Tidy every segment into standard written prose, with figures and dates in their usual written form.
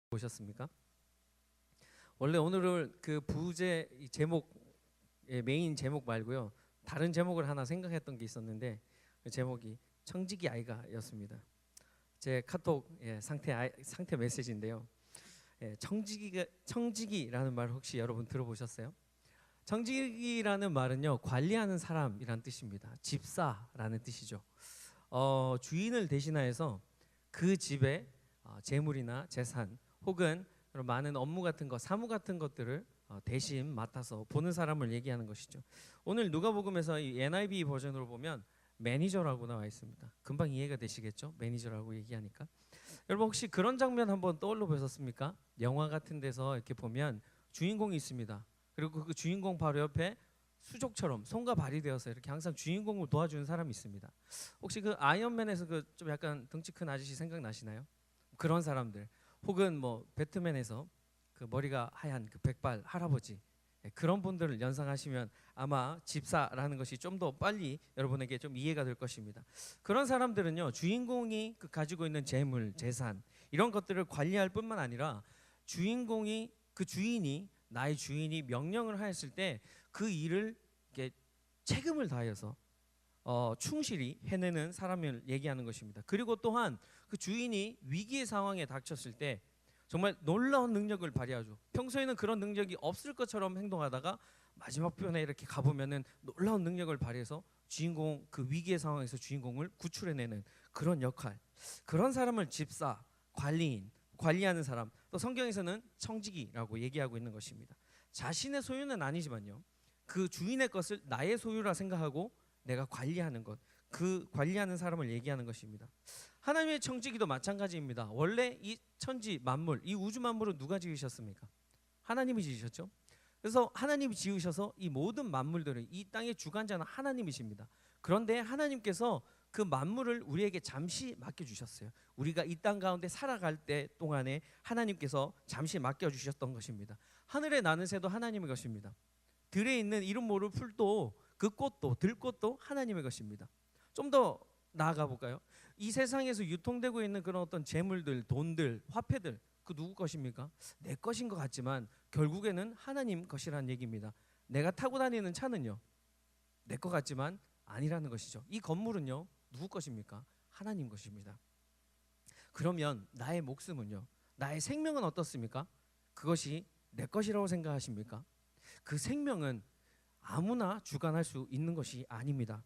보셨습니까? 원래 오늘은 그 부제 제목 메인 제목 말고요 다른 제목을 하나 생각했던 게 있었는데 그 제목이 청지기 아이가였습니다. 제 카톡 상태 메시지인데요. 청지기라는 말 혹시 여러분 들어보셨어요? 청지기라는 말은요 관리하는 사람이란 뜻입니다. 집사라는 뜻이죠. 주인을 대신하여서 그 집의 재물이나 재산 혹은 많은 업무 같은 거, 사무 같은 것들을 대신 맡아서 보는 사람을 얘기하는 것이죠. 오늘 누가복음에서 이 NIV 버전으로 보면 매니저라고 나와 있습니다. 금방 이해가 되시겠죠? 매니저라고 얘기하니까. 여러분 혹시 그런 장면 한번 떠올려 보셨습니까? 영화 같은 데서 이렇게 보면 주인공이 있습니다. 그리고 그 주인공 바로 옆에 수족처럼 손과 발이 되어서 이렇게 항상 주인공을 도와주는 사람이 있습니다. 혹시 그 아이언맨에서 그 좀 약간 덩치 큰 아저씨 생각나시나요? 그런 사람들, 혹은 뭐 배트맨에서 그 머리가 하얀 그 백발 할아버지, 그런 분들을 연상하시면 아마 집사라는 것이 좀 더 빨리 여러분에게 좀 이해가 될 것입니다. 그런 사람들은요 주인공이 그 가지고 있는 재물, 재산 이런 것들을 관리할 뿐만 아니라 주인공이 그 주인이 나의 주인이 명령을 하였을 때 그 일을 이렇게 책임을 다해서 충실히 해내는 사람을 얘기하는 것입니다. 그리고 또한 그 주인이 위기의 상황에 닥쳤을 때 정말 놀라운 능력을 발휘하죠. 평소에는 그런 능력이 없을 것처럼 행동하다가 마지막 편에 이렇게 가보면은 놀라운 능력을 발휘해서 주인공 그 위기의 상황에서 주인공을 구출해내는 그런 역할. 그런 사람을 집사, 관리인, 관리하는 사람. 또 성경에서는 청지기라고 얘기하고 있는 것입니다. 자신의 소유는 아니지만요. 그 주인의 것을 나의 소유라 생각하고 내가 관리하는 것, 그 관리하는 사람을 얘기하는 것입니다. 하나님의 청지기도 마찬가지입니다. 원래 이 천지 만물, 이 우주 만물은 누가 지으셨습니까? 하나님이 지으셨죠. 그래서 하나님이 지으셔서 이 모든 만물들을, 이 땅의 주관자는 하나님이십니다. 그런데 하나님께서 그 만물을 우리에게 잠시 맡겨주셨어요. 우리가 이 땅 가운데 살아갈 때 동안에 하나님께서 잠시 맡겨주셨던 것입니다. 하늘에 나는 새도 하나님의 것입니다. 들에 있는 이름 모를 풀도, 그 꽃도, 들꽃도 하나님의 것입니다. 좀 더 나아가 볼까요? 이 세상에서 유통되고 있는 그런 어떤 재물들, 돈들, 화폐들, 그 누구 것입니까? 내 것인 것 같지만 결국에는 하나님 것이라는 얘기입니다. 내가 타고 다니는 차는요, 내 것 같지만 아니라는 것이죠. 이 건물은요, 누구 것입니까? 하나님 것입니다. 그러면 나의 목숨은요, 나의 생명은 어떻습니까? 그것이 내 것이라고 생각하십니까? 그 생명은 아무나 주관할 수 있는 것이 아닙니다.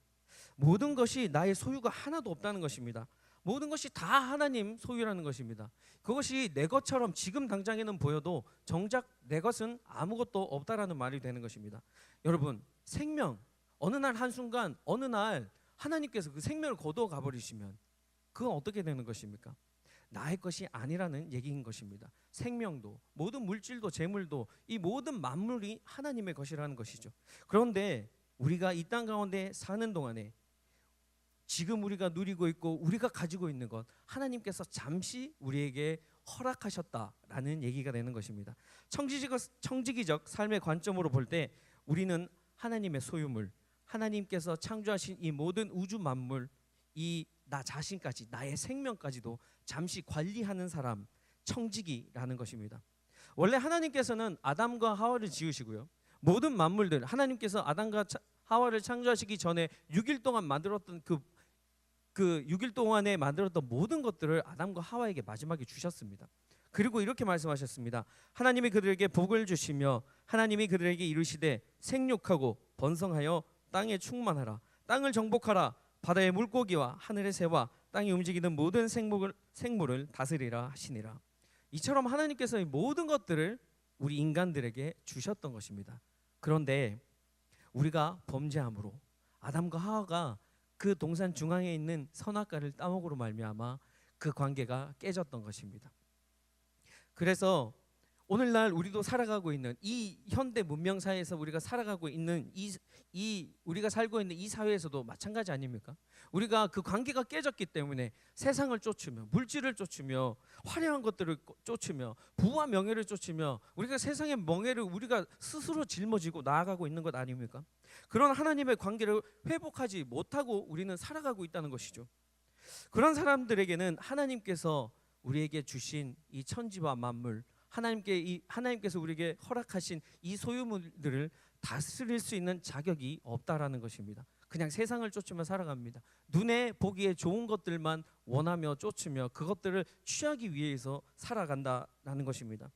모든 것이 나의 소유가 하나도 없다는 것입니다. 모든 것이 다 하나님 소유라는 것입니다. 그것이 내 것처럼 지금 당장에는 보여도 정작 내 것은 아무것도 없다라는 말이 되는 것입니다. 여러분, 생명, 어느 날 한순간 어느 날 하나님께서 그 생명을 거두어 가버리시면 그건 어떻게 되는 것입니까? 나의 것이 아니라는 얘기인 것입니다. 생명도, 모든 물질도, 재물도, 이 모든 만물이 하나님의 것이라는 것이죠. 그런데 우리가 이 땅 가운데 사는 동안에 지금 우리가 누리고 있고 우리가 가지고 있는 것, 하나님께서 잠시 우리에게 허락하셨다라는 얘기가 되는 것입니다. 청지기적 삶의 관점으로 볼 때 우리는 하나님의 소유물, 하나님께서 창조하신 이 모든 우주 만물, 이 나 자신까지, 나의 생명까지도 잠시 관리하는 사람, 청지기라는 것입니다. 원래 하나님께서는 아담과 하와를 지으시고요, 모든 만물들, 하나님께서 아담과 하와를 창조하시기 전에 6일 동안 만들었던 그 6일 동안에 만들었던 모든 것들을 아담과 하와에게 마지막에 주셨습니다. 그리고 이렇게 말씀하셨습니다. 하나님이 그들에게 복을 주시며 하나님이 그들에게 이르시되 생육하고 번성하여 땅에 충만하라, 땅을 정복하라, 바다의 물고기와 하늘의 새와 땅에 움직이는 모든 생물을 다스리라 하시니라. 이처럼 하나님께서 이 모든 것들을 우리 인간들에게 주셨던 것입니다. 그런데 우리가 범죄함으로 아담과 하와가 그 동산 중앙에 있는 선악과를 따먹으로 말미암아 그 관계가 깨졌던 것입니다. 그래서 오늘날 우리도 살아가고 있는 이 현대 문명 사회에서 우리가 살아가고 있는 우리가 살고 있는 이 사회에서도 마찬가지 아닙니까? 우리가 그 관계가 깨졌기 때문에 세상을 쫓으며 물질을 쫓으며 화려한 것들을 쫓으며 부와 명예를 쫓으며 우리가 세상의 멍에를 우리가 스스로 짊어지고 나아가고 있는 것 아닙니까? 그런 하나님의 관계를 회복하지 못하고 우리는 살아가고 있다는 것이죠. 그런 사람들에게는 하나님께서 우리에게 주신 이 천지와 만물, 하나님께서 우리에게 허락하신 이 소유물들을 다스릴 수 있는 자격이 없다라는 것입니다. 그냥 세상을 쫓으며 살아갑니다. 눈에 보기에 좋은 것들만 원하며 쫓으며 그것들을 취하기 위해서 살아간다라는 것입니다.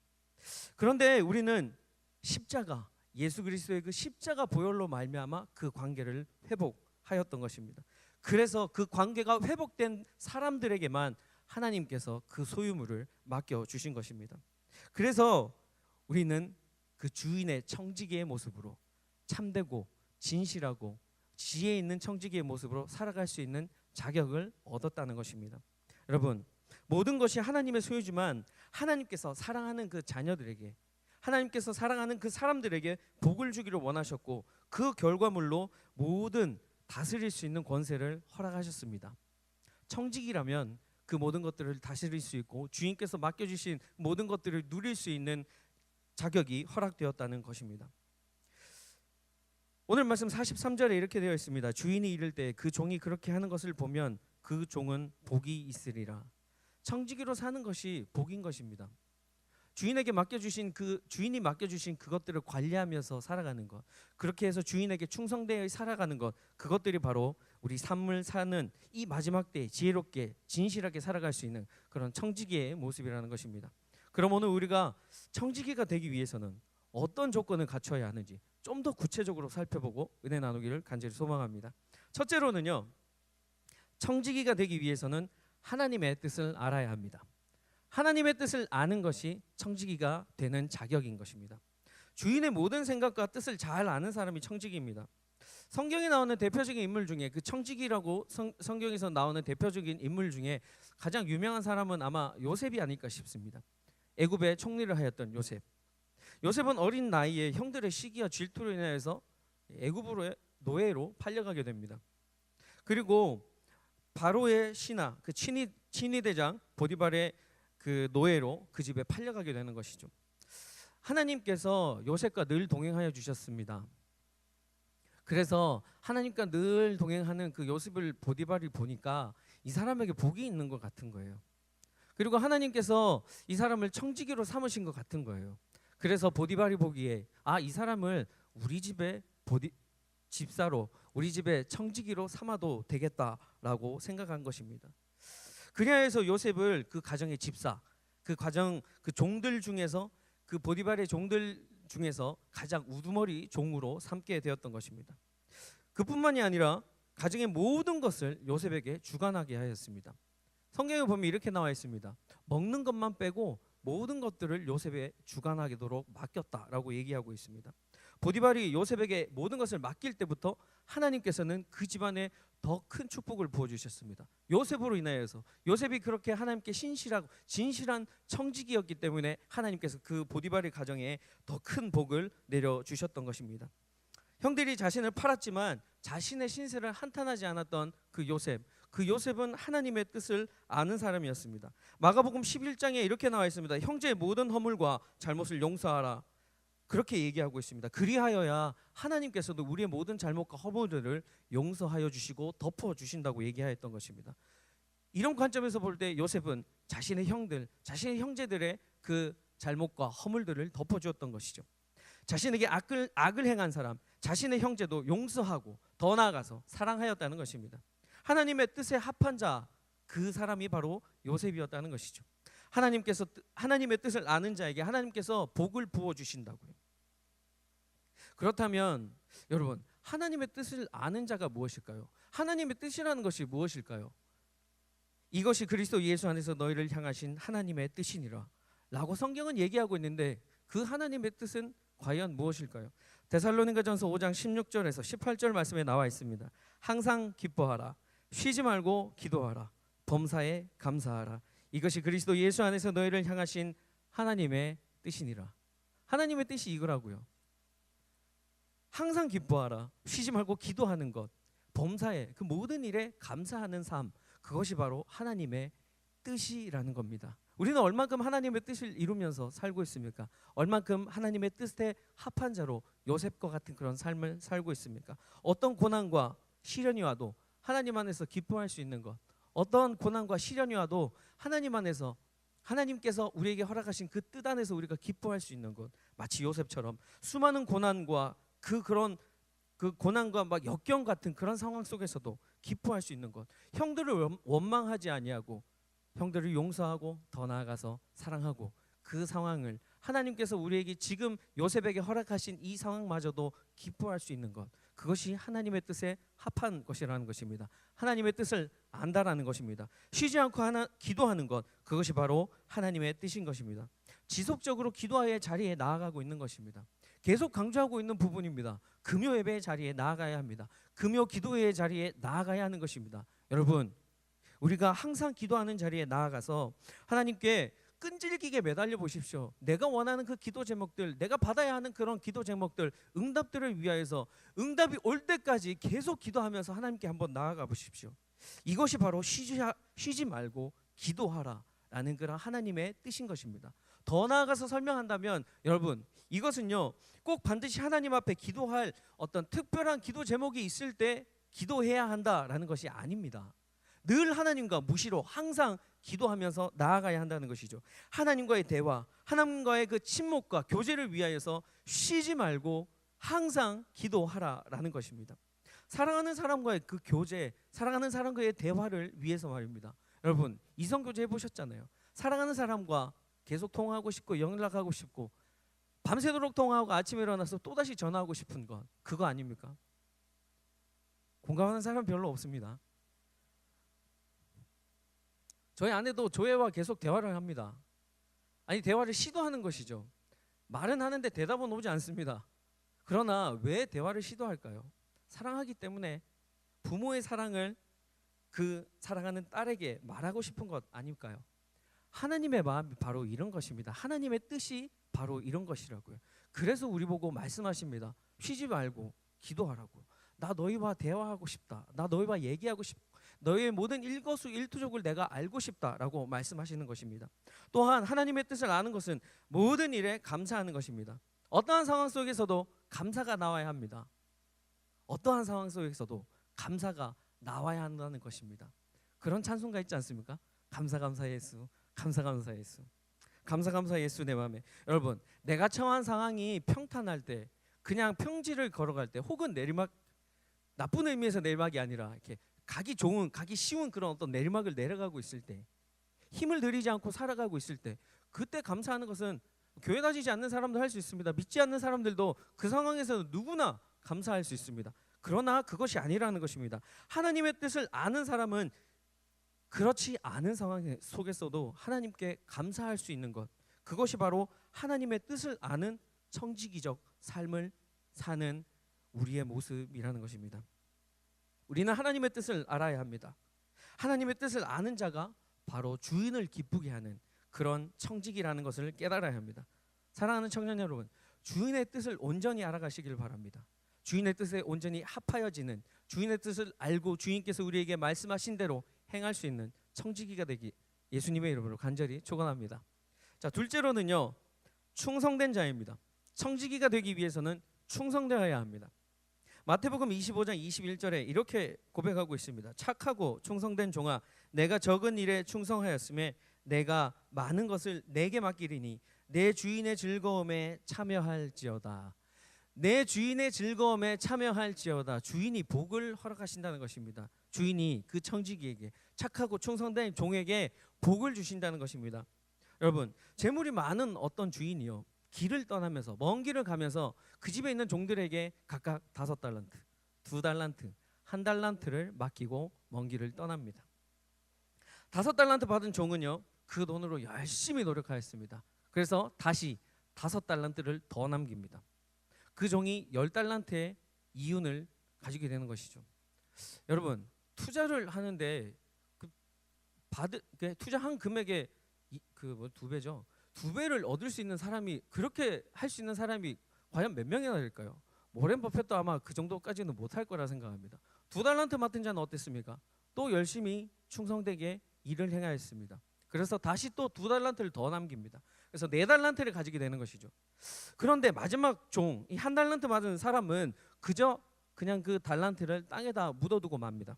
그런데 우리는 십자가, 예수 그리스도의 그 십자가 보혈로 말미암아 그 관계를 회복하였던 것입니다. 그래서 그 관계가 회복된 사람들에게만 하나님께서 그 소유물을 맡겨 주신 것입니다. 그래서 우리는 그 주인의 청지기의 모습으로 참되고 진실하고 지혜 있는 청지기의 모습으로 살아갈 수 있는 자격을 얻었다는 것입니다. 여러분, 모든 것이 하나님의 소유지만 하나님께서 사랑하는 그 자녀들에게, 하나님께서 사랑하는 그 사람들에게 복을 주기를 원하셨고 그 결과물로 모든 다스릴 수 있는 권세를 허락하셨습니다. 청지기라면 그 모든 것들을 다스릴 수 있고 주인께서 맡겨주신 모든 것들을 누릴 수 있는 자격이 허락되었다는 것입니다. 오늘 말씀 43절에 이렇게 되어 있습니다. 주인이 이를 때 그 종이 그렇게 하는 것을 보면 그 종은 복이 있으리라. 청지기로 사는 것이 복인 것입니다. 주인이 맡겨주신 그것들을 관리하면서 살아가는 것, 그렇게 해서 주인에게 충성되어 살아가는 것, 그것들이 바로 우리 삶을 사는 이 마지막 때에 지혜롭게 진실하게 살아갈 수 있는 그런 청지기의 모습이라는 것입니다. 그럼 오늘 우리가 청지기가 되기 위해서는 어떤 조건을 갖춰야 하는지 좀 더 구체적으로 살펴보고 은혜 나누기를 간절히 소망합니다. 첫째로는요, 청지기가 되기 위해서는 하나님의 뜻을 알아야 합니다. 하나님의 뜻을 아는 것이 청지기가 되는 자격인 것입니다. 주인의 모든 생각과 뜻을 잘 아는 사람이 청지기입니다. 성경에 나오는 대표적인 인물 중에 그 청지기라고 성경에서 나오는 대표적인 인물 중에 가장 유명한 사람은 아마 요셉이 아닐까 싶습니다. 애굽의 총리를 하였던 요셉. 요셉은 어린 나이에 형들의 시기와 질투로 인해서 애굽으로의 노예로 팔려가게 됩니다. 그리고 바로의 신하, 그 친위 대장 보디발의 그 노예로 그 집에 팔려가게 되는 것이죠. 하나님께서 요셉과 늘 동행하여 주셨습니다. 그래서 하나님과 늘 동행하는 그 요셉을 보디발이 보니까 이 사람에게 복이 있는 것 같은 거예요. 그리고 하나님께서 이 사람을 청지기로 삼으신 것 같은 거예요. 그래서 보디발이 보기에 이 사람을 우리 집에 집사로, 우리 집에 청지기로 삼아도 되겠다라고 생각한 것입니다. 그리하여서 요셉을 그 가정의 집사, 그 종들 중에서, 그 보디발의 종들 중에서 가장 우두머리 종으로 삼게 되었던 것입니다. 그뿐만이 아니라 가정의 모든 것을 요셉에게 주관하게 하였습니다. 성경에 보면 이렇게 나와 있습니다. 먹는 것만 빼고 모든 것들을 요셉에 주관하도록 맡겼다라고 얘기하고 있습니다. 보디발이 요셉에게 모든 것을 맡길 때부터 하나님께서는 그 집안에 더 큰 축복을 부어주셨습니다. 요셉으로 인하여서, 요셉이 그렇게 하나님께 신실하고 진실한 청지기였기 때문에 하나님께서 그 보디발의 가정에 더 큰 복을 내려주셨던 것입니다. 형들이 자신을 팔았지만 자신의 신세를 한탄하지 않았던 그 요셉은 하나님의 뜻을 아는 사람이었습니다. 마가복음 11장에 이렇게 나와 있습니다. 형제의 모든 허물과 잘못을 용서하라. 그렇게 얘기하고 있습니다. 그리하여야 하나님께서도 우리의 모든 잘못과 허물들을 용서하여 주시고 덮어 주신다고 얘기하였던 것입니다. 이런 관점에서 볼 때 요셉은 자신의 형제들의 그 잘못과 허물들을 덮어 주었던 것이죠. 자신에게 악을 행한 사람, 자신의 형제도 용서하고 더 나아가서 사랑하였다는 것입니다. 하나님의 뜻에 합한 자, 그 사람이 바로 요셉이었다는 것이죠. 하나님의 뜻을 아는 자에게 하나님께서 복을 부어 주신다고요. 그렇다면 여러분, 하나님의 뜻을 아는 자가 무엇일까요? 하나님의 뜻이라는 것이 무엇일까요? 이것이 그리스도 예수 안에서 너희를 향하신 하나님의 뜻이니라 라고 성경은 얘기하고 있는데 그 하나님의 뜻은 과연 무엇일까요? 데살로니가전서 5장 16절에서 18절 말씀에 나와 있습니다. 항상 기뻐하라, 쉬지 말고 기도하라, 범사에 감사하라. 이것이 그리스도 예수 안에서 너희를 향하신 하나님의 뜻이니라. 하나님의 뜻이 이거라고요. 항상 기뻐하라, 쉬지 말고 기도하는 것, 범사에, 그 모든 일에 감사하는 삶, 그것이 바로 하나님의 뜻이라는 겁니다. 우리는 얼만큼 하나님의 뜻을 이루면서 살고 있습니까? 얼만큼 하나님의 뜻에 합한 자로 요셉과 같은 그런 삶을 살고 있습니까? 어떤 고난과 시련이 와도 하나님 안에서 기뻐할 수 있는 것, 어떤 고난과 시련이 와도 하나님 안에서 하나님께서 우리에게 허락하신 그 뜻 안에서 우리가 기뻐할 수 있는 것, 마치 요셉처럼 수많은 고난과 그런 고난과 막 역경 같은 그런 상황 속에서도 기뻐할 수 있는 것, 형들을 원망하지 아니하고 형들을 용서하고 더 나아가서 사랑하고, 그 상황을 하나님께서 우리에게 지금 요셉에게 허락하신 이 상황마저도 기뻐할 수 있는 것, 그것이 하나님의 뜻에 합한 것이라는 것입니다. 하나님의 뜻을 안다라는 것입니다. 쉬지 않고 기도하는 것, 그것이 바로 하나님의 뜻인 것입니다. 지속적으로 기도의 자리에 나아가고 있는 것입니다. 계속 강조하고 있는 부분입니다. 금요 예배의 자리에 나아가야 합니다. 금요 기도의 자리에 나아가야 하는 것입니다. 여러분, 우리가 항상 기도하는 자리에 나아가서 하나님께 끈질기게 매달려 보십시오. 내가 원하는 그 기도 제목들, 내가 받아야 하는 그런 기도 제목들, 응답들을 위하여서 응답이 올 때까지 계속 기도하면서 하나님께 한번 나아가 보십시오. 이것이 바로 쉬지 말고 기도하라라는 그런 하나님의 뜻인 것입니다. 더 나아가서 설명한다면 여러분, 이것은요 꼭 반드시 하나님 앞에 기도할 어떤 특별한 기도 제목이 있을 때 기도해야 한다라는 것이 아닙니다. 늘 하나님과 무시로 항상 기도하면서 나아가야 한다는 것이죠. 하나님과의 대화, 하나님과의 그 침묵과 교제를 위하여서 쉬지 말고 항상 기도하라라는 것입니다. 사랑하는 사람과의 그 교제, 사랑하는 사람과의 대화를 위해서 말입니다. 여러분, 이성 교제 해보셨잖아요. 사랑하는 사람과 계속 통화하고 싶고 연락하고 싶고 밤새도록 통화하고 아침에 일어나서 또다시 전화하고 싶은 것, 그거 아닙니까? 공감하는 사람 별로 없습니다. 저희 아내도 조회와 계속 대화를 합니다. 아니, 대화를 시도하는 것이죠. 말은 하는데 대답은 오지 않습니다. 그러나 왜 대화를 시도할까요? 사랑하기 때문에. 부모의 사랑을 그 사랑하는 딸에게 말하고 싶은 것 아닐까요? 하나님의 마음이 바로 이런 것입니다. 하나님의 뜻이 바로 이런 것이라고요. 그래서 우리 보고 말씀하십니다. 쉬지 말고 기도하라고. 나 너희와 대화하고 싶다. 나 너희와 얘기하고 싶다. 너희의 모든 일거수일투족을 내가 알고 싶다라고 말씀하시는 것입니다. 또한 하나님의 뜻을 아는 것은 모든 일에 감사하는 것입니다. 어떠한 상황 속에서도 감사가 나와야 합니다. 어떠한 상황 속에서도 감사가 나와야 한다는 것입니다. 그런 찬송가 있지 않습니까? 감사 감사 예수, 감사 감사 예수, 감사 감사 예수 내 맘에. 여러분, 내가 처한 상황이 평탄할 때, 그냥 평지를 걸어갈 때, 혹은 내리막, 나쁜 의미에서 내리막이 아니라 이렇게 가기 좋은, 가기 쉬운 그런 어떤 내리막을 내려가고 있을 때, 힘을 들이지 않고 살아가고 있을 때, 그때 감사하는 것은 교회 다니지 않는 사람도 할 수 있습니다. 믿지 않는 사람들도 그 상황에서 누구나 감사할 수 있습니다. 그러나 그것이 아니라는 것입니다. 하나님의 뜻을 아는 사람은 그렇지 않은 상황 속에서도 하나님께 감사할 수 있는 것, 그것이 바로 하나님의 뜻을 아는 청지기적 삶을 사는 우리의 모습이라는 것입니다. 우리는 하나님의 뜻을 알아야 합니다. 하나님의 뜻을 아는 자가 바로 주인을 기쁘게 하는 그런 청지기라는 것을 깨달아야 합니다. 사랑하는 청년 여러분, 주인의 뜻을 온전히 알아가시길 바랍니다. 주인의 뜻에 온전히 합하여지는, 주인의 뜻을 알고 주인께서 우리에게 말씀하신 대로 행할 수 있는 청지기가 되기 예수님의 이름으로 간절히 축원합니다. 자, 둘째로는요, 충성된 자입니다. 청지기가 되기 위해서는 충성되어야 합니다. 마태복음 25장 21절에 이렇게 고백하고 있습니다. 착하고 충성된 종아, 내가 적은 일에 충성하였음에 내가 많은 것을 내게 맡기리니 내 주인의 즐거움에 참여할지어다. 내 주인의 즐거움에 참여할지어다. 주인이 복을 허락하신다는 것입니다. 주인이 그 청지기에게, 착하고 충성된 종에게 복을 주신다는 것입니다. 여러분, 재물이 많은 어떤 주인이요, 길을 떠나면서, 먼 길을 가면서 그 집에 있는 종들에게 각각 5달란트, 2달란트, 1달란트를 맡기고 먼 길을 떠납니다. 5달란트 받은 종은요, 그 돈으로 열심히 노력하였습니다. 그래서 다시 5달란트를 더 남깁니다. 그 종이 10달란트의 이윤을 가지게 되는 것이죠. 여러분, 투자를 하는데 투자한 금액의 2배죠. 2배를 얻을 수 있는 사람이, 그렇게 할 수 있는 사람이 과연 몇 명이나 될까요? 워렌 버핏도 아마 그 정도까지는 못할 거라 생각합니다. 2달란트 맡은 자는 어땠습니까? 또 열심히 충성되게 일을 행하였습니다. 그래서 다시 또 2달란트를 더 남깁니다. 그래서 4달란트를 가지게 되는 것이죠. 그런데 마지막 종, 이 1달란트 받은 사람은 그냥 그 달란트를 땅에다 묻어두고 맙니다.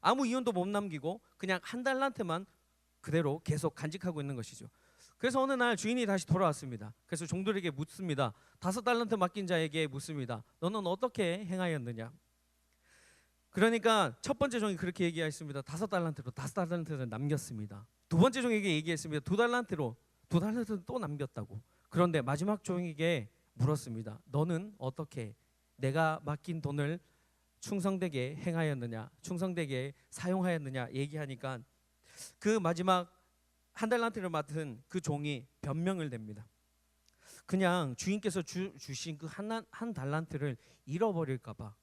아무 이윤도 못 남기고 그냥 1달란트만 그대로 계속 간직하고 있는 것이죠. 그래서 어느 날 주인이 다시 돌아왔습니다. 그래서 종들에게 묻습니다. 5달란트 맡긴 자에게 묻습니다. 너는 어떻게 행하였느냐? 그러니까 첫 번째 종이 그렇게 얘기했습니다. 5달란트를 남겼습니다. 두 번째 종에게 얘기했습니다. 2달란트를 또 남겼다고. 그런데 마지막 종에게 물었습니다. 너는 어떻게 내가 맡긴 돈을 충성되게 행하였느냐, 충성되게 사용하였느냐 얘기하니까 그 마지막 1달란트를 맡은 그 종이 변명을 냅니다. 그냥 주인께서 주신 그 한 달란트를 잃어버릴까 봐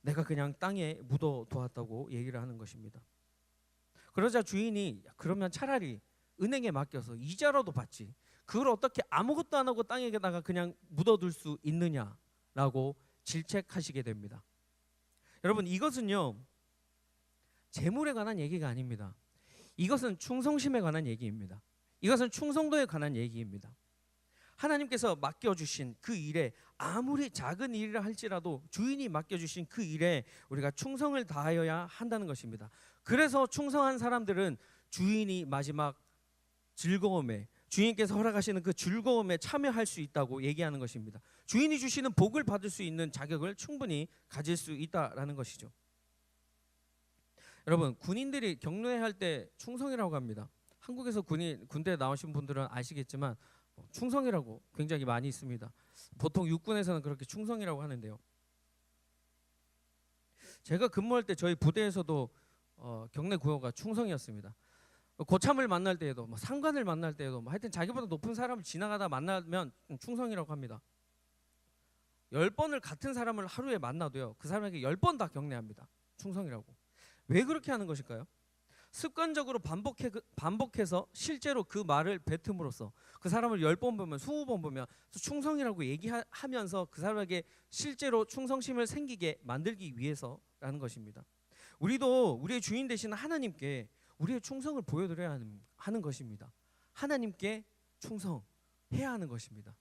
내가 그냥 땅에 묻어두었다고 얘기를 하는 것입니다. 그러자 주인이 그러면 차라리 은행에 맡겨서 이자라도 받지, 그걸 어떻게 아무것도 안 하고 땅에다가 그냥 묻어둘 수 있느냐라고 질책하시게 됩니다. 여러분, 이것은요 재물에 관한 얘기가 아닙니다. 이것은 충성심에 관한 얘기입니다. 이것은 충성도에 관한 얘기입니다. 하나님께서 맡겨주신 그 일에 아무리 작은 일이라 할지라도 주인이 맡겨주신 그 일에 우리가 충성을 다하여야 한다는 것입니다. 그래서 충성한 사람들은 주인이 마지막 즐거움에, 주인께서 허락하시는 그 즐거움에 참여할 수 있다고 얘기하는 것입니다. 주인이 주시는 복을 받을 수 있는 자격을 충분히 가질 수 있다라는 것이죠. 여러분, 군인들이 경례할 때 충성이라고 합니다. 한국에서 군대에 나오신 분들은 아시겠지만 충성이라고 굉장히 많이 있습니다. 보통 육군에서는 그렇게 충성이라고 하는데요. 제가 근무할 때 저희 부대에서도 경례 구호가 충성이었습니다. 고참을 만날 때에도, 상관을 만날 때에도, 하여튼 자기보다 높은 사람을 지나가다 만나면 충성이라고 합니다. 10번을 같은 사람을 하루에 만나도요, 그 사람에게 10번 다 경례합니다. 충성이라고. 왜 그렇게 하는 것일까요? 습관적으로 반복해서 실제로 그 말을 뱉음으로써 그 사람을 10번 보면 20번 보면 충성이라고 얘기하면서 그 사람에게 실제로 충성심을 생기게 만들기 위해서라는 것입니다. 우리도 우리의 주인 되신 하나님께 우리의 충성을 보여드려야 하는 것입니다. 하나님께 충성해야 하는 것입니다.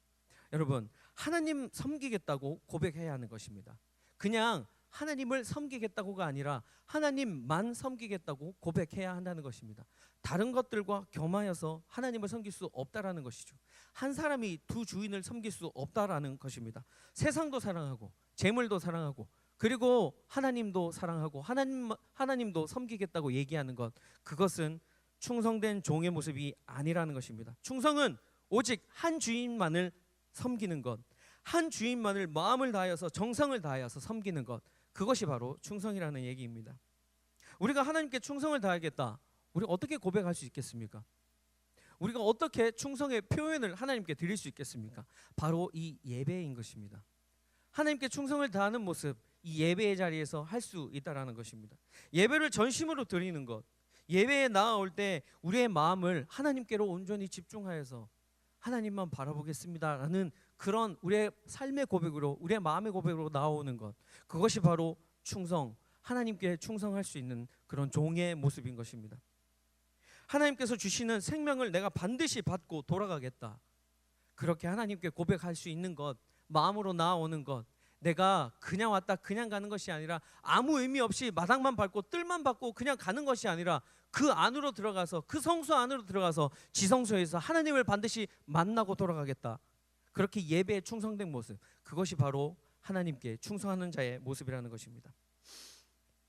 여러분, 하나님 섬기겠다고 고백해야 하는 것입니다. 그냥 하나님을 섬기겠다고가 아니라 하나님만 섬기겠다고 고백해야 한다는 것입니다. 다른 것들과 겸하여서 하나님을 섬길 수 없다라는 것이죠. 한 사람이 두 주인을 섬길 수 없다라는 것입니다. 세상도 사랑하고 재물도 사랑하고 그리고 하나님도 사랑하고 하나님도 섬기겠다고 얘기하는 것, 그것은 충성된 종의 모습이 아니라는 것입니다. 충성은 오직 한 주인만을 섬기는 것, 한 주인만을 마음을 다하여서 정성을 다하여서 섬기는 것, 그것이 바로 충성이라는 얘기입니다. 우리가 하나님께 충성을 다하겠다, 우리가 어떻게 고백할 수 있겠습니까? 우리가 어떻게 충성의 표현을 하나님께 드릴 수 있겠습니까? 바로 이 예배인 것입니다. 하나님께 충성을 다하는 모습, 이 예배의 자리에서 할 수 있다라는 것입니다. 예배를 전심으로 드리는 것, 예배에 나아올 때 우리의 마음을 하나님께로 온전히 집중하여서 하나님만 바라보겠습니다라는 그런 우리의 삶의 고백으로, 우리의 마음의 고백으로 나오는 것, 그것이 바로 충성, 하나님께 충성할 수 있는 그런 종의 모습인 것입니다. 하나님께서 주시는 생명을 내가 반드시 받고 돌아가겠다, 그렇게 하나님께 고백할 수 있는 것, 마음으로 나아오는 것, 내가 그냥 왔다 그냥 가는 것이 아니라 아무 의미 없이 마당만 밟고 뜰만 밟고 그냥 가는 것이 아니라 그 안으로 들어가서, 그 성소 안으로 들어가서 지성소에서 하나님을 반드시 만나고 돌아가겠다, 그렇게 예배에 충성된 모습, 그것이 바로 하나님께 충성하는 자의 모습이라는 것입니다.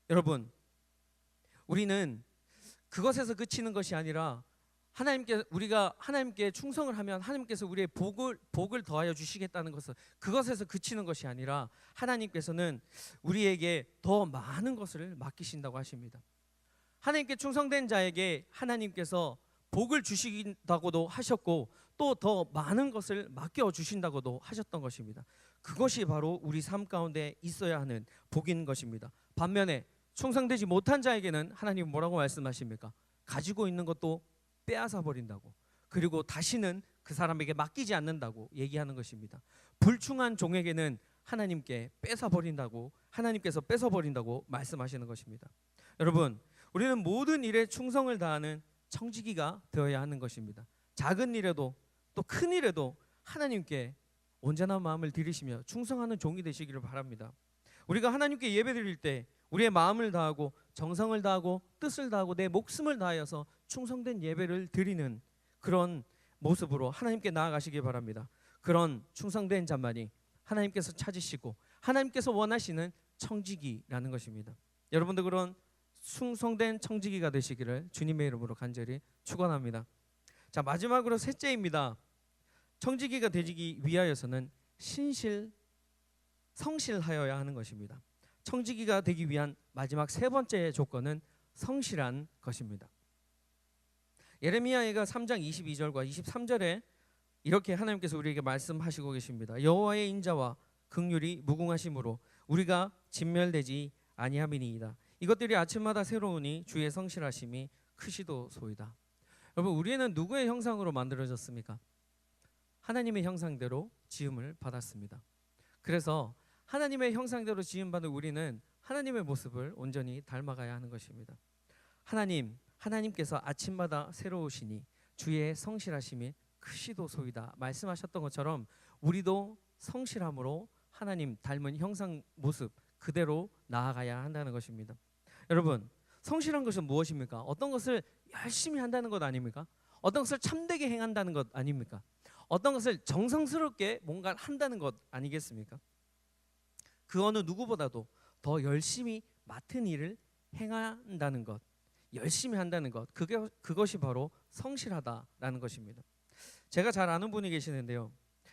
여러분, 우리는 그것에서 그치는 것이 아니라 우리가 하나님께 충성을 하면 하나님께서 우리의 복을 더하여 주시겠다는 것은 그것에서 그치는 것이 아니라 하나님께서는 우리에게 더 많은 것을 맡기신다고 하십니다. 하나님께 충성된 자에게 하나님께서 복을 주신다고도 하셨고 또 더 많은 것을 맡겨 주신다고도 하셨던 것입니다. 그것이 바로 우리 삶 가운데 있어야 하는 복인 것입니다. 반면에 충성되지 못한 자에게는 하나님은 뭐라고 말씀하십니까? 가지고 있는 것도 빼앗아 버린다고, 그리고 다시는 그 사람에게 맡기지 않는다고 얘기하는 것입니다. 불충한 종에게는 하나님께 하나님께서 뺏어 버린다고 말씀하시는 것입니다. 여러분, 우리는 모든 일에 충성을 다하는 청지기가 되어야 하는 것입니다. 작은 일에도 또 큰 일에도 하나님께 온전한 마음을 들이시며 충성하는 종이 되시기를 바랍니다. 우리가 하나님께 예배드릴 때 우리의 마음을 다하고 정성을 다하고 뜻을 다하고 내 목숨을 다하여서 충성된 예배를 드리는 그런 모습으로 하나님께 나아가시기 바랍니다. 그런 충성된 자만이 하나님께서 찾으시고 하나님께서 원하시는 청지기라는 것입니다. 여러분들 그런 충성된 청지기가 되시기를 주님의 이름으로 간절히 축원합니다. 자, 마지막으로 셋째입니다. 청지기가 되기 위하여서는 성실하여야 하는 것입니다. 청지기가 되기 위한 마지막 세 번째 조건은 성실한 것입니다. 예레미야가 3장 22절과 23절에 이렇게 하나님께서 우리에게 말씀하시고 계십니다. 여호와의 인자와 긍휼이 무궁하심으로 우리가 진멸되지 아니함이니이다. 이것들이 아침마다 새로우니 주의 성실하심이 크시도소이다. 여러분, 우리는 누구의 형상으로 만들어졌습니까? 하나님의 형상대로 지음을 받았습니다. 그래서 하나님의 형상대로 지음받은 우리는 하나님의 모습을 온전히 닮아가야 하는 것입니다. 하나님께서 아침마다 새로우시니 주의 성실하심이 크시도소이다 말씀하셨던 것처럼 우리도 성실함으로 하나님 닮은 형상 모습 그대로 나아가야 한다는 것입니다. 여러분, 성실한 것은 무엇입니까? 어떤 것을 열심히 한다는 것 아닙니까? 어떤 것을 참되게 행한다는 것 아닙니까? 어떤 것을 정성스럽게 뭔가 한다는 것 아니겠습니까? 그 어느 누구보다도 더 열심히 맡은 일을 행한다는 것, 열심히 한다는 것, 그것이 바로 성실하다라는 것입니다. 제가 잘 아는 분이 계시는데요.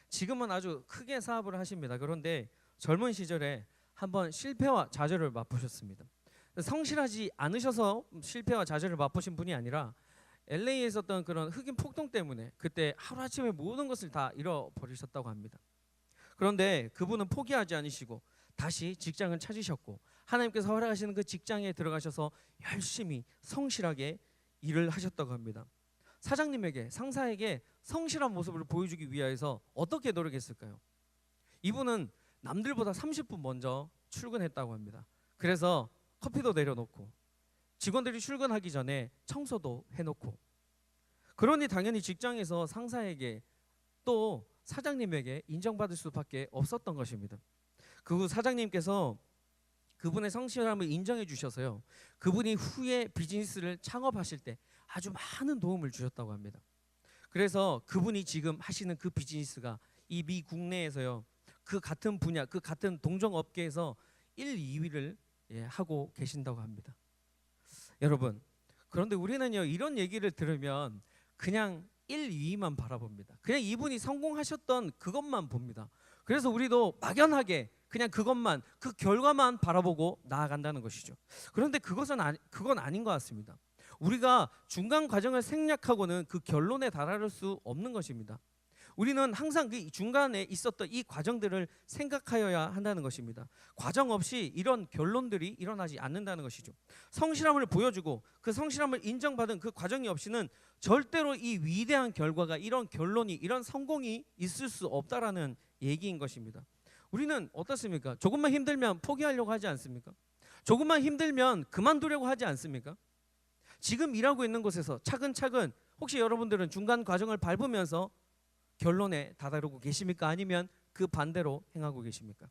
지금은 아주 크게 사업을 하십니다. 그런데 젊은 시절에 한번 실패와 좌절을 맛보셨습니다. 성실하지 않으셔서 실패와 좌절을 맛보신 분이 아니라 LA에 있었던 그런 흑인 폭동 때문에 그때 하루아침에 모든 것을 다 잃어버리셨다고 합니다. 그런데 그분은 포기하지 않으시고 다시 직장을 찾으셨고 하나님께서 허락하시는 그 직장에 들어가셔서 열심히 성실하게 일을 하셨다고 합니다. 사장님에게, 상사에게 성실한 모습을 보여주기 위해서 어떻게 노력했을까요? 이분은 남들보다 30분 먼저 출근했다고 합니다. 그래서 커피도 내려놓고 직원들이 출근하기 전에 청소도 해놓고, 그러니 당연히 직장에서 상사에게 또 사장님에게 인정받을 수밖에 없었던 것입니다. 그 후 사장님께서 그분의 성실함을 인정해 주셔서요, 그분이 후에 비즈니스를 창업하실 때 아주 많은 도움을 주셨다고 합니다. 그래서 그분이 지금 하시는 그 비즈니스가 이 미 국내에서요, 그 같은 분야, 그 같은 동종 업계에서 1, 2위를 하고 계신다고 합니다. 여러분, 그런데 우리는요, 이런 얘기를 들으면 그냥 1, 2위만 바라봅니다. 그냥 이분이 성공하셨던 그것만 봅니다. 그래서 우리도 막연하게 그냥 그것만, 그 결과만 바라보고 나아간다는 것이죠. 그런데 그건 아닌 것 같습니다. 우리가 중간 과정을 생략하고는 그 결론에 달할 수 없는 것입니다. 우리는 항상 그 중간에 있었던 이 과정들을 생각하여야 한다는 것입니다. 과정 없이 이런 결론들이 일어나지 않는다는 것이죠. 성실함을 보여주고 그 성실함을 인정받은 그 과정이 없이는 절대로 이 위대한 결과가, 이런 결론이, 이런 성공이 있을 수 없다라는 얘기인 것입니다. 우리는 어떻습니까? 조금만 힘들면 포기하려고 하지 않습니까? 조금만 힘들면 그만두려고 하지 않습니까? 지금 일하고 있는 곳에서 차근차근, 혹시 여러분들은 중간 과정을 밟으면서 결론에 다다르고 계십니까? 아니면 그 반대로 행하고 계십니까?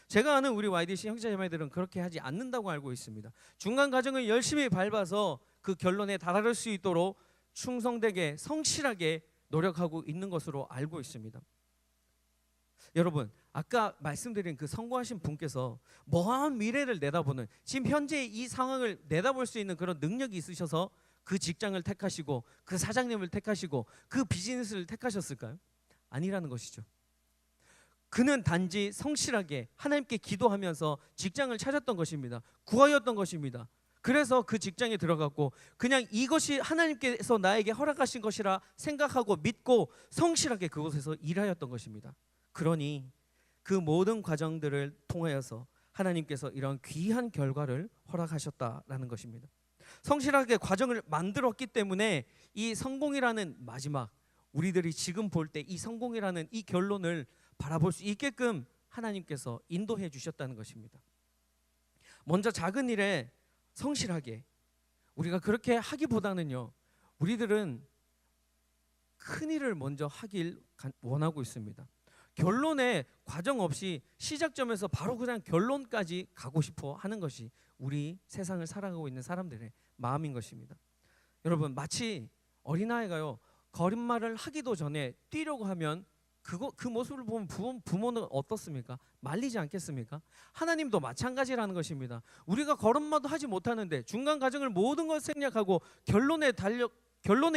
제가 아는 우리 YDC 형제자매들은 그렇게 하지 않는다고 알고 있습니다. 중간 과정을 열심히 밟아서 그 결론에 다다를 수 있도록 충성되게 성실하게 노력하고 있는 것으로 알고 있습니다. 여러분, 아까 말씀드린 그 성공하신 분께서 먼 미래를 내다보는, 지금 현재 이 상황을 내다볼 수 있는 그런 능력이 있으셔서 그 직장을 택하시고 그 사장님을 택하시고 그 비즈니스를 택하셨을까요? 아니라는 것이죠. 그는 단지 성실하게 하나님께 기도하면서 직장을 찾았던 것입니다. 구하였던 것입니다. 그래서 그 직장에 들어갔고 그냥 이것이 하나님께서 나에게 허락하신 것이라 생각하고 믿고 성실하게 그곳에서 일하였던 것입니다. 그러니 그 모든 과정들을 통하여서 하나님께서 이런 귀한 결과를 허락하셨다라는 것입니다. 성실하게 과정을 만들었기 때문에 이 성공이라는 마지막, 우리들이 지금 볼 때 이 성공이라는 이 결론을 바라볼 수 있게끔 하나님께서 인도해 주셨다는 것입니다. 먼저 작은 일에 성실하게 우리가 그렇게 하기보다는요, 우리들은 큰 일을 먼저 하길 원하고 있습니다. 결론에 과정 없이 시작점에서 바로 그냥 결론까지 가고 싶어 하는 것이 우리 세상을 살아가고 있는 사람들의 마음인 것입니다. 여러분, 마치 어린아이가요, 걸음마를 하기도 전에 뛰려고 하면 그 모습을 보면 부모는 어떻습니까? 말리지 않겠습니까? 하나님도 마찬가지라는 것입니다. 우리가 걸음마도 하지 못하는데 중간 과정을 모든 걸 생략하고 결론에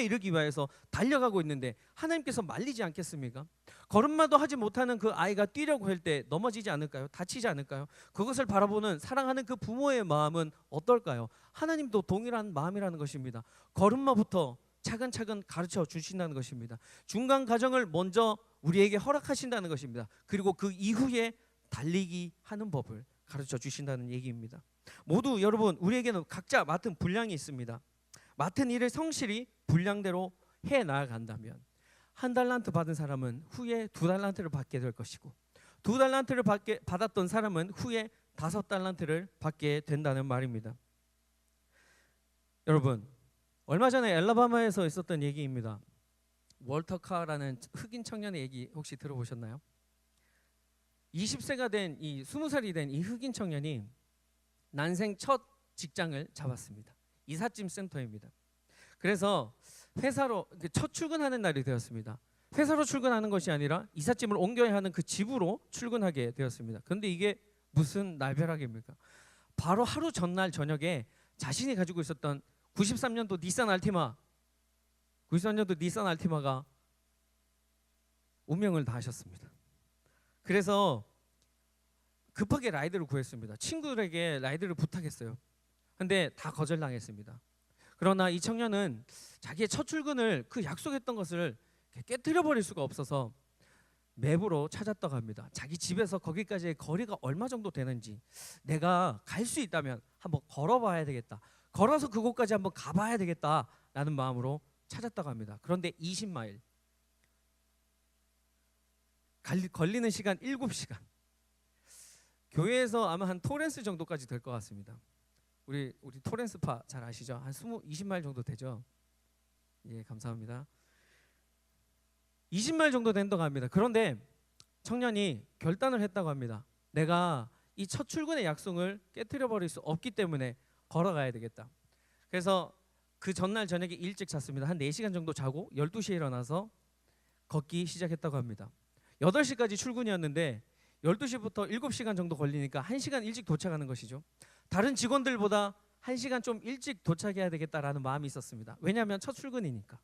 이르기 위해서 달려가고 있는데 하나님께서 말리지 않겠습니까? 걸음마도 하지 못하는 그 아이가 뛰려고 할 때 넘어지지 않을까요? 다치지 않을까요? 그것을 바라보는 사랑하는 그 부모의 마음은 어떨까요? 하나님도 동일한 마음이라는 것입니다. 걸음마부터 차근차근 가르쳐 주신다는 것입니다. 중간 과정을 먼저 우리에게 허락하신다는 것입니다. 그리고 그 이후에 달리기 하는 법을 가르쳐 주신다는 얘기입니다. 모두 여러분, 우리에게는 각자 맡은 분량이 있습니다. 맡은 일을 성실히 분량대로 해 나아간다면 한 달란트 받은 사람은 후에 2달란트를 받게 될 것이고 2달란트를 받았던 사람은 후에 5달란트를 받게 된다는 말입니다. 여러분, 얼마 전에 엘라바마에서 있었던 얘기입니다. 월터 카라는 흑인 청년의 얘기 혹시 들어보셨나요? 20세가 된 20살이 된 이 흑인 청년이 난생 첫 직장을 잡았습니다. 이삿짐 센터입니다. 그래서 회사로 첫 출근하는 날이 되었습니다. 회사로 출근하는 것이 아니라 이삿짐을 옮겨야 하는 그 집으로 출근하게 되었습니다. 그런데 이게 무슨 날벼락입니까? 바로 하루 전날 저녁에 자신이 가지고 있었던 93년도 닛산 알티마가 운명을 다하셨습니다. 그래서 급하게 라이드를 구했습니다. 친구들에게 라이드를 부탁했어요. 근데 다 거절당했습니다. 그러나 이 청년은 자기의 첫 출근을 그 약속했던 것을 깨뜨려 버릴 수가 없어서 맵으로 찾았다고 합니다. 자기 집에서 거기까지의 거리가 얼마 정도 되는지 내가 갈 수 있다면 한번 걸어봐야 되겠다. 걸어서 그곳까지 한번 가봐야 되겠다라는 마음으로 찾았다고 합니다. 그런데 20마일 걸리는 시간 7시간. 교회에서 아마 한 토렌스 정도까지 될 것 같습니다. 우리 토렌스파 잘 아시죠? 한 20마일 정도 되죠? 예, 감사합니다. 20마일 정도 된다고 합니다. 그런데 청년이 결단을 했다고 합니다. 내가 이 첫 출근의 약속을 깨뜨려 버릴 수 없기 때문에 걸어가야 되겠다. 그래서 그 전날 저녁에 일찍 잤습니다. 한 4시간 정도 자고 12시에 일어나서 걷기 시작했다고 합니다. 8시까지 출근이었는데 12시부터 7시간 정도 걸리니까 1시간 일찍 도착하는 것이죠. 다른 직원들보다 1시간 좀 일찍 도착해야 되겠다라는 마음이 있었습니다. 왜냐하면 첫 출근이니까.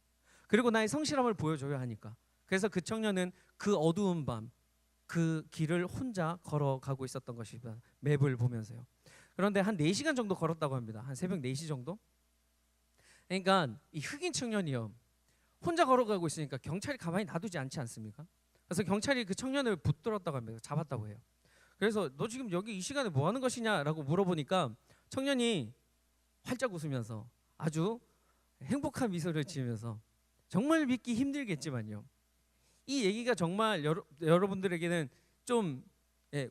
그리고 나의 성실함을 보여줘야 하니까. 그래서 그 청년은 그 어두운 밤 그 길을 혼자 걸어가고 있었던 것입니다. 맵을 보면서요. 그런데 한 4시간 정도 걸었다고 합니다. 한 새벽 4시 정도? 그러니까 이 흑인 청년이요, 혼자 걸어가고 있으니까 경찰이 가만히 놔두지 않지 않습니까? 그래서 경찰이 그 청년을 붙들었다고 합니다. 잡았다고 해요. 그래서 너 지금 여기 이 시간에 뭐 하는 것이냐라고 물어보니까 청년이 활짝 웃으면서 아주 행복한 미소를 지으면서 정말 믿기 힘들겠지만요, 이 얘기가 정말 여러분들에게는 좀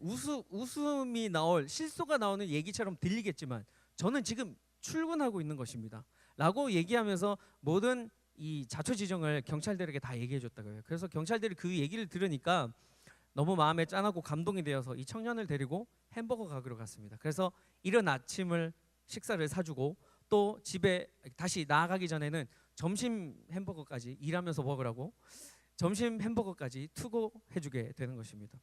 웃음이 나올, 실소가 나오는 얘기처럼 들리겠지만 저는 지금 출근하고 있는 것입니다 라고 얘기하면서 모든 이 자초지종을 경찰들에게 다 얘기해 줬다고 해요. 그래서 경찰들이 그 얘기를 들으니까 너무 마음에 짠하고 감동이 되어서 이 청년을 데리고 햄버거 가게로 갔습니다. 그래서 이른 아침을 식사를 사주고 또 집에 다시 나아가기 전에는 점심 햄버거까지 일하면서 먹으라고 점심 햄버거까지 투고해주게 되는 것입니다.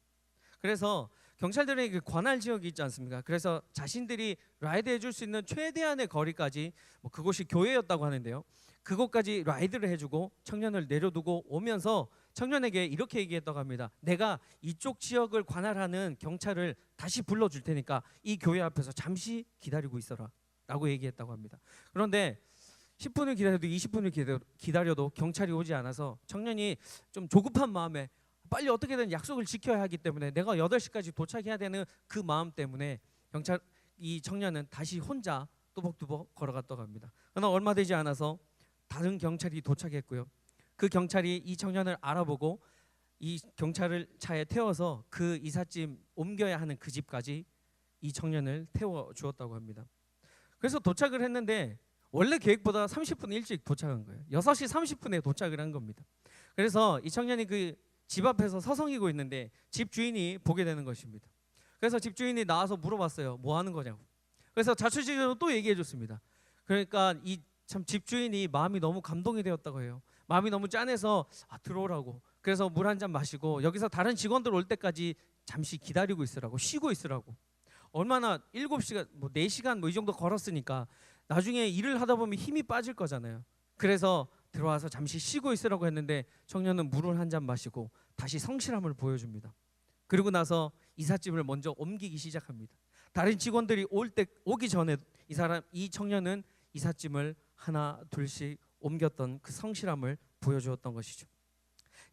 그래서 경찰들에게 관할 지역이 있지 않습니까? 그래서 자신들이 라이드 해줄 수 있는 최대한의 거리까지, 그곳이 교회였다고 하는데요, 그곳까지 라이드를 해주고 청년을 내려두고 오면서 청년에게 이렇게 얘기했다고 합니다. 내가 이쪽 지역을 관할하는 경찰을 다시 불러줄 테니까 이 교회 앞에서 잠시 기다리고 있어라 라고 얘기했다고 합니다. 그런데 10분을 기다려도 20분을 기다려도 경찰이 오지 않아서 청년이 좀 조급한 마음에 빨리 어떻게든 약속을 지켜야 하기 때문에 내가 8시까지 도착해야 되는 그 마음 때문에 이 청년은 다시 혼자 뚜벅뚜벅 걸어갔다고 합니다. 그러나 얼마 되지 않아서 다른 경찰이 도착했고요. 그 경찰이 이 청년을 알아보고 이 경찰을 차에 태워서 그 이삿짐 옮겨야 하는 그 집까지 이 청년을 태워 주었다고 합니다. 그래서 도착을 했는데 원래 계획보다 30분 일찍 도착한 거예요. 6시 30분에 도착을 한 겁니다. 그래서 이 청년이 그 집 앞에서 서성이고 있는데 집 주인이 보게 되는 것입니다. 그래서 집 주인이 나와서 물어봤어요. 뭐 하는 거냐고. 그래서 자초지종으로 또 얘기해 줬습니다. 그러니까 이 참 집 주인이 마음이 너무 감동이 되었다고 해요. 마음이 너무 짠해서 들어오라고. 그래서 물 한 잔 마시고 여기서 다른 직원들 올 때까지 잠시 기다리고 있으라고, 쉬고 있으라고. 얼마나 7시간 뭐 4시간 뭐 이 정도 걸었으니까 나중에 일을 하다 보면 힘이 빠질 거잖아요. 그래서 들어와서 잠시 쉬고 있으라고 했는데 청년은 물을 한 잔 마시고 다시 성실함을 보여줍니다. 그리고 나서 이삿짐을 먼저 옮기기 시작합니다. 다른 직원들이 오기 전에 이 청년은 이삿짐을 하나 둘씩 옮겼던 그 성실함을 보여주었던 것이죠.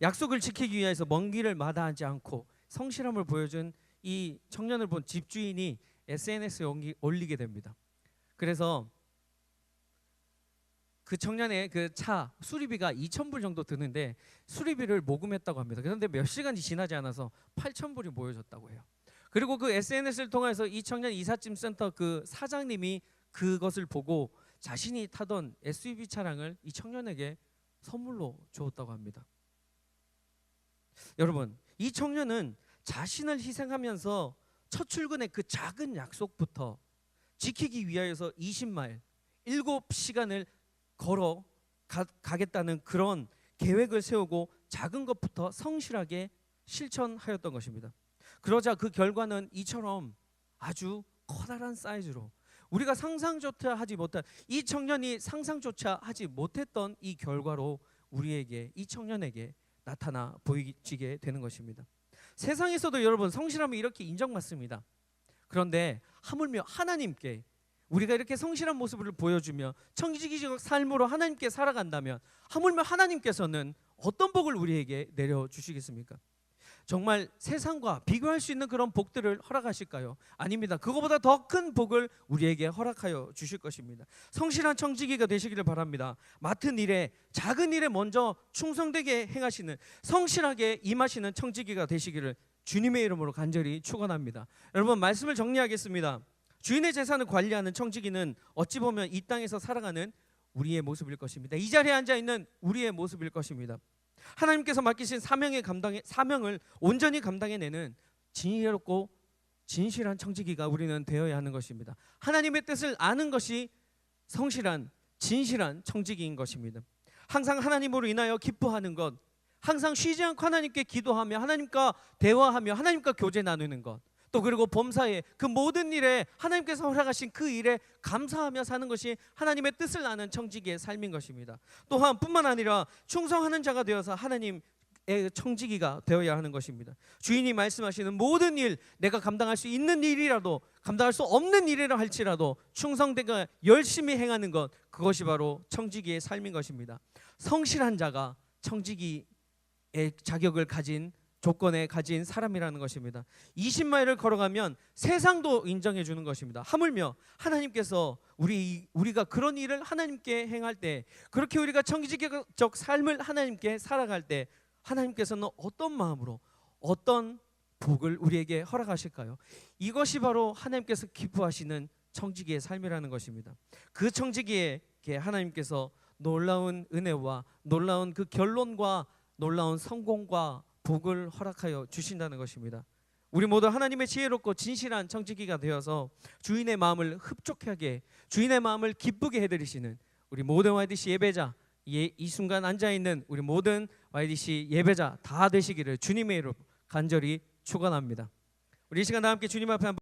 약속을 지키기 위해서 먼 길을 마다하지 않고 성실함을 보여준 이 청년을 본 집주인이 SNS에 올리게 됩니다. 그래서 그 청년의 그 차 수리비가 2,000불 정도 드는데 수리비를 모금했다고 합니다. 그런데 몇 시간이 지나지 않아서 8,000불이 모여졌다고 해요. 그리고 그 SNS를 통해서 이 청년 이삿짐 센터 그 사장님이 그것을 보고 자신이 타던 SUV 차량을 이 청년에게 선물로 주었다고 합니다. 여러분, 이 청년은 자신을 희생하면서 첫 출근의 그 작은 약속부터 지키기 위하여서 20마일 7시간을 걸어 가겠다는 그런 계획을 세우고 작은 것부터 성실하게 실천하였던 것입니다. 그러자 그 결과는 이처럼 아주 커다란 사이즈로 우리가 상상조차 하지 못한, 이 청년이 상상조차 하지 못했던 이 결과로 우리에게, 이 청년에게 나타나 보이게 되는 것입니다. 세상에서도 여러분 성실함이 이렇게 인정받습니다. 그런데 하물며 하나님께 우리가 이렇게 성실한 모습을 보여주며 청지기적 삶으로 하나님께 살아간다면 하물며 하나님께서는 어떤 복을 우리에게 내려주시겠습니까? 정말 세상과 비교할 수 있는 그런 복들을 허락하실까요? 아닙니다. 그거보다 더 큰 복을 우리에게 허락하여 주실 것입니다. 성실한 청지기가 되시기를 바랍니다. 맡은 일에, 작은 일에 먼저 충성되게 행하시는, 성실하게 임하시는 청지기가 되시기를 주님의 이름으로 간절히 축원합니다. 여러분, 말씀을 정리하겠습니다. 주인의 재산을 관리하는 청지기는 어찌 보면 이 땅에서 살아가는 우리의 모습일 것입니다. 이 자리에 앉아 있는 우리의 모습일 것입니다. 하나님께서 맡기신 사명을 온전히 감당해내는 지혜롭고 진실한 청지기가 우리는 되어야 하는 것입니다. 하나님의 뜻을 아는 것이 성실한 진실한 청지기인 것입니다. 항상 하나님으로 인하여 기뻐하는 것, 항상 쉬지 않고 하나님께 기도하며 하나님과 대화하며 하나님과 교제 나누는 것, 또 그리고 범사에 그 모든 일에 하나님께서 허락하신 그 일에 감사하며 사는 것이 하나님의 뜻을 아는 청지기의 삶인 것입니다. 또한 뿐만 아니라 충성하는 자가 되어서 하나님의 청지기가 되어야 하는 것입니다. 주인이 말씀하시는 모든 일, 내가 감당할 수 있는 일이라도 감당할 수 없는 일이라 할지라도 충성되게 열심히 행하는 것, 그것이 바로 청지기의 삶인 것입니다. 성실한 자가 청지기의 자격을 가진, 조건에 가진 사람이라는 것입니다. 20마일을 걸어가면 세상도 인정해 주는 것입니다. 하물며 하나님께서 우리가 그런 일을 하나님께 행할 때, 그렇게 우리가 청지기적 삶을 하나님께 살아갈 때 하나님께서는 어떤 마음으로 어떤 복을 우리에게 허락하실까요? 이것이 바로 하나님께서 기뻐하시는 청지기의 삶이라는 것입니다. 그 청지기에게 하나님께서 놀라운 은혜와 놀라운 그 결론과 놀라운 성공과 복을 허락하여 주신다는 것입니다. 우리 모두 하나님의 지혜롭고 진실한 청지기가 되어서 주인의 마음을 흡족하게, 주인의 마음을 기쁘게 해드리시는 우리 모든 YDC 예배자, 이 순간 앉아있는 우리 모든 YDC 예배자 다 되시기를 주님의 이름으로 간절히 축원합니다. 우리 이 시간 다 함께 주님 앞에 한번